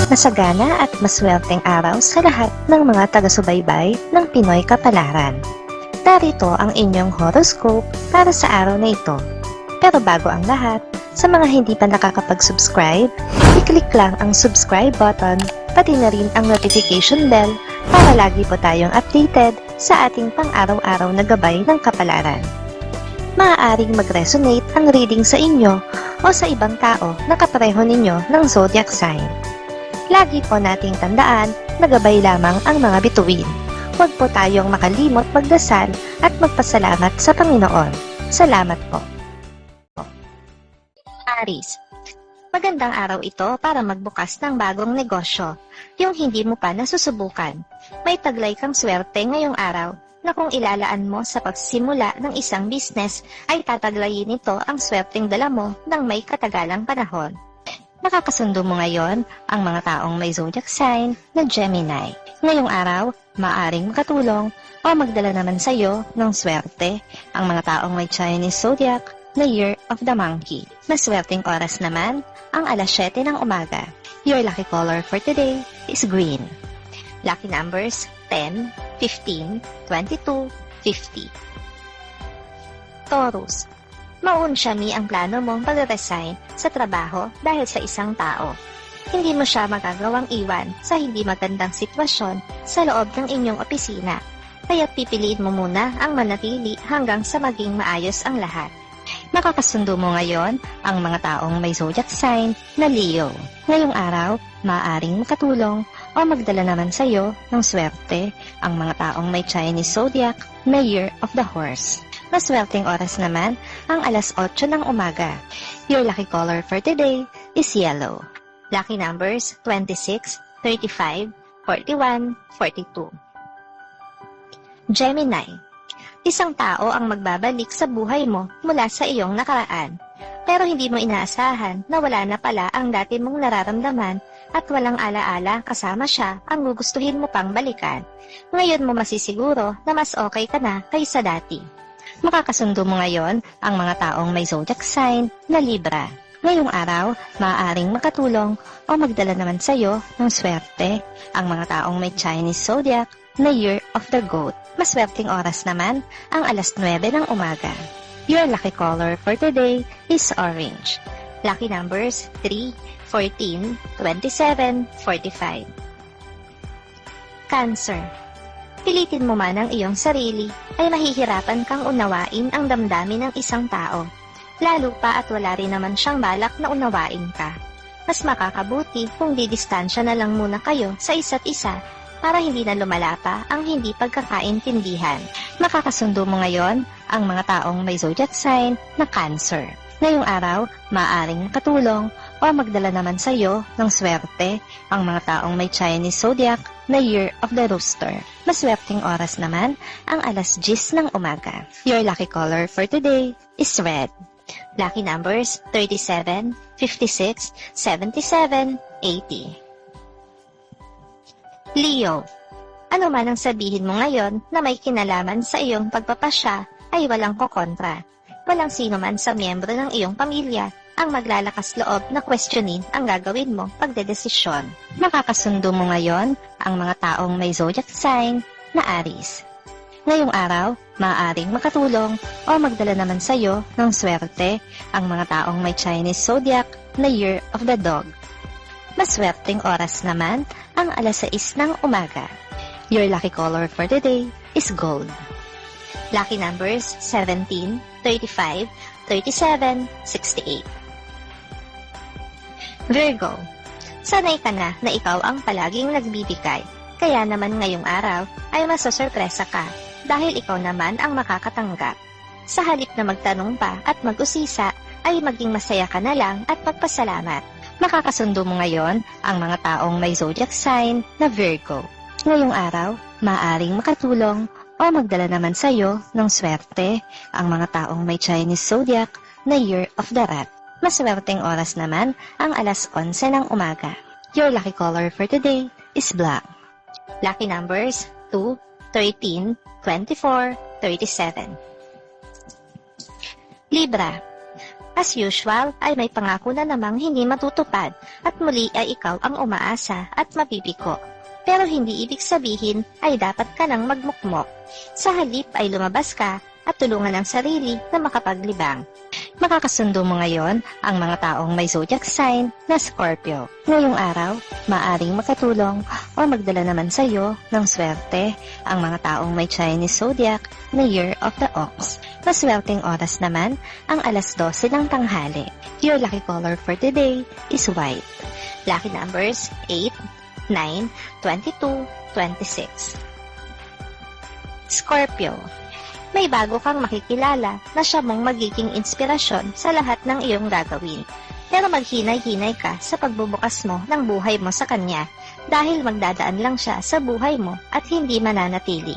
Masagana at maswerteng araw sa lahat ng mga taga-subaybay ng Pinoy Kapalaran. Narito ang inyong horoscope para sa araw na ito. Pero bago ang lahat, sa mga hindi pa nakakapag-subscribe, i-click lang ang subscribe button, pati na rin ang notification bell para lagi po tayong updated sa ating pang-araw-araw na gabay ng kapalaran. Maaaring mag-resonate ang reading sa inyo o sa ibang tao na kapareho ninyo ng zodiac sign. Lagi po nating tandaan na gabay lamang ang mga bituin. Huwag po tayong makalimot magdasal at magpasalamat sa Panginoon. Salamat po. Aries, magandang araw ito para magbukas ng bagong negosyo, yung hindi mo pa nasusubukan. May taglay kang swerte ngayong araw na kung ilalaan mo sa pagsimula ng isang business ay tataglayin nito ang swerteng dala mo ng may katagalang panahon. Nakakasundo mo ngayon ang mga taong may zodiac sign na Gemini. Ngayong araw, maaring makatulong o magdala naman sa iyo ng swerte ang mga taong may Chinese zodiac na Year of the Monkey. Maswerteng oras naman ang alas 7 ng umaga. Your lucky color for today is green. Lucky numbers 10, 15, 22, 50. Taurus, maunsyami ang plano mong pag-resign sa trabaho dahil sa isang tao. Hindi mo siya magagawang iwan sa hindi magandang sitwasyon sa loob ng inyong opisina, kaya't pipiliin mo muna ang manatili hanggang sa maging maayos ang lahat. Nakakasundo mo ngayon ang mga taong may zodiac sign na Leo. Ngayong araw, maaaring makatulong o magdala naman sa iyo ng swerte ang mga taong may Chinese zodiac na Year of the Horse. Maswerteng oras naman ang alas 8 ng umaga. Your lucky color for today is yellow. Lucky numbers 26, 35, 41, 42. Gemini, isang tao ang magbabalik sa buhay mo mula sa iyong nakaraan. Pero hindi mo inaasahan na wala na pala ang dati mong nararamdaman at walang alaala kasama siya ang gugustuhin mo pang balikan. Ngayon mo masisiguro na mas okay ka na kaysa dati. Makakasundo mo ngayon ang mga taong may zodiac sign na Libra. Ngayong araw, maaaring makatulong o magdala naman sa iyo ng swerte ang mga taong may Chinese zodiac na Year of the Goat. Maswerteng oras naman ang alas 9 ng umaga. Your lucky color for today is orange. Lucky numbers 3, 14, 27, 45. Cancer, pilitin mo man ang iyong sarili, ay mahihirapan kang unawain ang damdamin ng isang tao. Lalo pa at wala rin naman siyang balak na unawain ka. Mas makakabuti kung didistansya na lang muna kayo sa isa't isa para hindi na lumala pa ang hindi pagkakaintindihan. Makakasundo mo ngayon ang mga taong may zodiac sign na Cancer. Ngayong araw, maaaring makatulong o magdala naman sa iyo ng swerte ang mga taong may Chinese zodiac na Year of the Rooster. Maswerteng oras naman ang alas 10 ng umaga. Your lucky color for today is red. Lucky numbers 37, 56, 77, 80. Leo, ano man ang sabihin mo ngayon na may kinalaman sa iyong pagpapasya ay walang kokontra. Walang sino man sa miyembro ng iyong pamilya ang maglalakas loob na questionin ang gagawin mo pagdedesisyon. Makakasundo mo ngayon ang mga taong may zodiac sign na Aries. Ngayong araw, maaaring makatulong o magdala naman sa iyo ng swerte ang mga taong may Chinese zodiac na Year of the Dog. Maswerteng oras naman ang alas 6 ng umaga. Your lucky color for today is gold. Lucky numbers 17, 35, 37, 68. Virgo, sanay ka na ikaw ang palaging nagbibigay, kaya naman ngayong araw ay masasurpresa ka dahil ikaw naman ang makakatanggap. Sa halip na magtanong pa at mag-usisa, ay maging masaya ka na lang at magpasalamat. Makakasundo mo ngayon ang mga taong may zodiac sign na Virgo. Ngayong araw, maaaring makatulong o magdala naman sa iyo ng swerte ang mga taong may Chinese zodiac na Year of the Rat. Maswerteng oras naman ang alas 11 ng umaga. Your lucky color for today is black. Lucky numbers 2, 13, 24, 37. Libra, As usual, ay may pangako na namang hindi matutupad at muli ay ikaw ang umaasa at mabibiko. Pero hindi ibig sabihin ay dapat ka nang magmukmok. Sa halip ay lumabas ka at tulungan ang sarili na makapaglibang. Makakasundo mo ngayon ang mga taong may zodiac sign na Scorpio. Ngayong araw, maaring makatulong o magdala naman sa iyo ng swerte ang mga taong may Chinese zodiac na Year of the Ox. Maswerteng oras naman ang alas 12 ng tanghali. Your lucky color for today is white. Lucky numbers 8, 9, 22, 26. Scorpio, may bago kang makikilala na siya mong magiging inspirasyon sa lahat ng iyong gagawin. Pero maghinay-hinay ka sa pagbubukas mo ng buhay mo sa kanya dahil magdadaan lang siya sa buhay mo at hindi mananatili.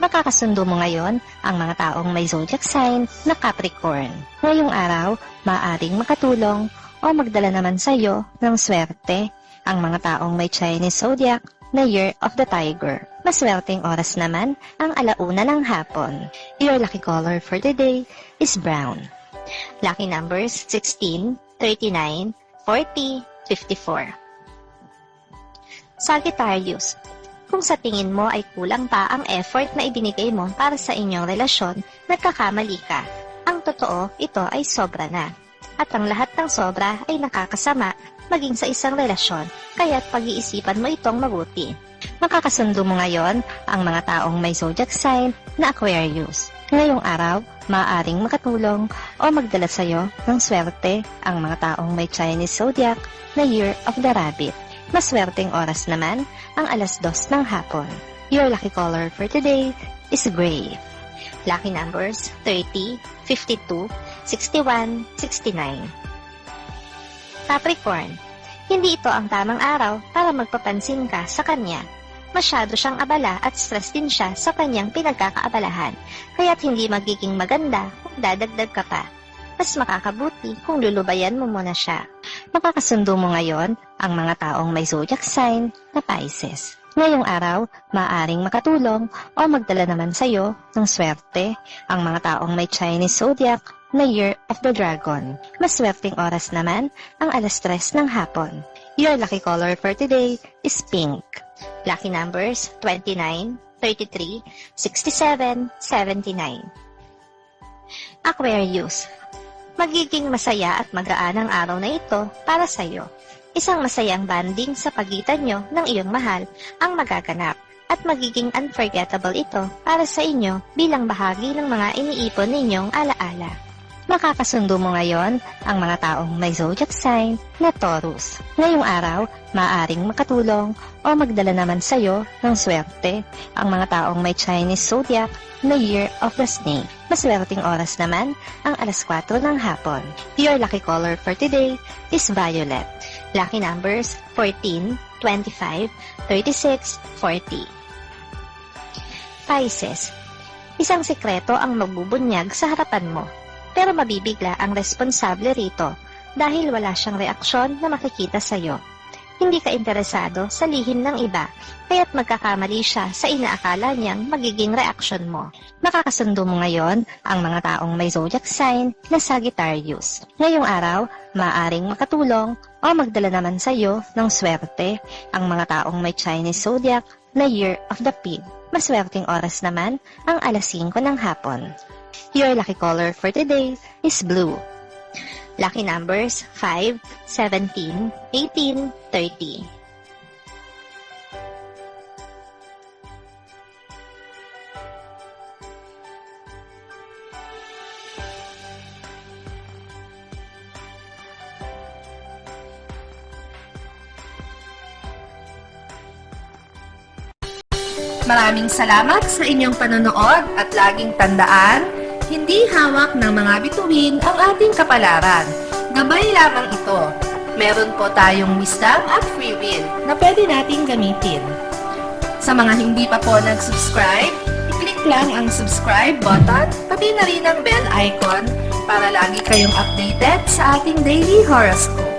Makakasundo mo ngayon ang mga taong may zodiac sign na Capricorn. Ngayong araw, maaaring makatulong o magdala naman sa iyo ng swerte ang mga taong may Chinese zodiac na Year of the Tiger. Maswerteng oras naman ang alauna ng hapon. Your lucky color for today is brown. Lucky numbers 16, 39, 40, 54. Sagittarius, kung sa tingin mo ay kulang pa ang effort na ibinigay mo para sa inyong relasyon, nagkakamali ka. Ang totoo, ito ay sobra na. At ang lahat ng sobra ay nakakasama maging sa isang relasyon, kaya't pag-iisipan mo itong mabuti. Makakasundo mo ngayon ang mga taong may zodiac sign na Aquarius. Ngayong araw, maaaring makatulong o magdala sa iyo ng swerte ang mga taong may Chinese zodiac na Year of the Rabbit. Maswerteng oras naman ang alas 2 ng hapon. Your lucky color for today is gray. Lucky numbers 30, 52, 61, 69. Capricorn, hindi ito ang tamang araw para magpapansin ka sa kanya. Masyado siyang abala at stress din siya sa kanyang pinagkakaabalahan, kaya't hindi magiging maganda kung dadagdag ka pa. Mas makakabuti kung lulubayan mo muna siya. Makakasundo mo ngayon ang mga taong may zodiac sign na Pisces. Ngayong araw, maaaring makatulong o magdala naman sa iyo ng swerte ang mga taong may Chinese zodiac na Year of the Dragon. Maswerteng oras naman ang alas 3 ng hapon. Your lucky color for today is pink. Lucky numbers 29, 33, 67, 79. Aquarius, magiging masaya at magaan ang araw na ito para sa iyo. Isang masayang banding sa pagitan nyo ng iyong mahal ang magaganap at magiging unforgettable ito para sa inyo bilang bahagi ng mga iniipon ninyong alaala. Makakasundo mo ngayon ang mga taong may zodiac sign na Taurus. Ngayong araw, maaaring makatulong o magdala naman sa iyo ng swerte ang mga taong may Chinese zodiac na Year of the Snake. Maswerteng oras naman ang alas 4 ng hapon. Your lucky color for today is violet. Lucky numbers 14, 25, 36, 40. Pisces, isang sikreto ang magbubunyag sa harapan mo. Pero mabibigla ang responsable rito dahil wala siyang reaksyon na makikita sa iyo. Hindi ka interesado sa lihim ng iba, kaya't magkakamali siya sa inaakala niyang magiging reaksyon mo. Makakasundo mo ngayon ang mga taong may zodiac sign na Sagittarius. Ngayong araw, maaaring makatulong o magdala naman sa iyo ng swerte ang mga taong may Chinese zodiac na Year of the Pig. Maswerteng oras naman ang alas 5 ng hapon. Your lucky color for today is blue. Lucky numbers 5, 17, 18, 30. Maraming salamat sa inyong panonood at laging tandaan, hindi hawak ng mga bituin ang ating kapalaran. Gabay lamang ito. Meron po tayong wisdom at free will na pwede nating gamitin. Sa mga hindi pa po nag-subscribe, i-click lang ang subscribe button, pati na rin ang bell icon para lagi kayong updated sa ating daily horoscope.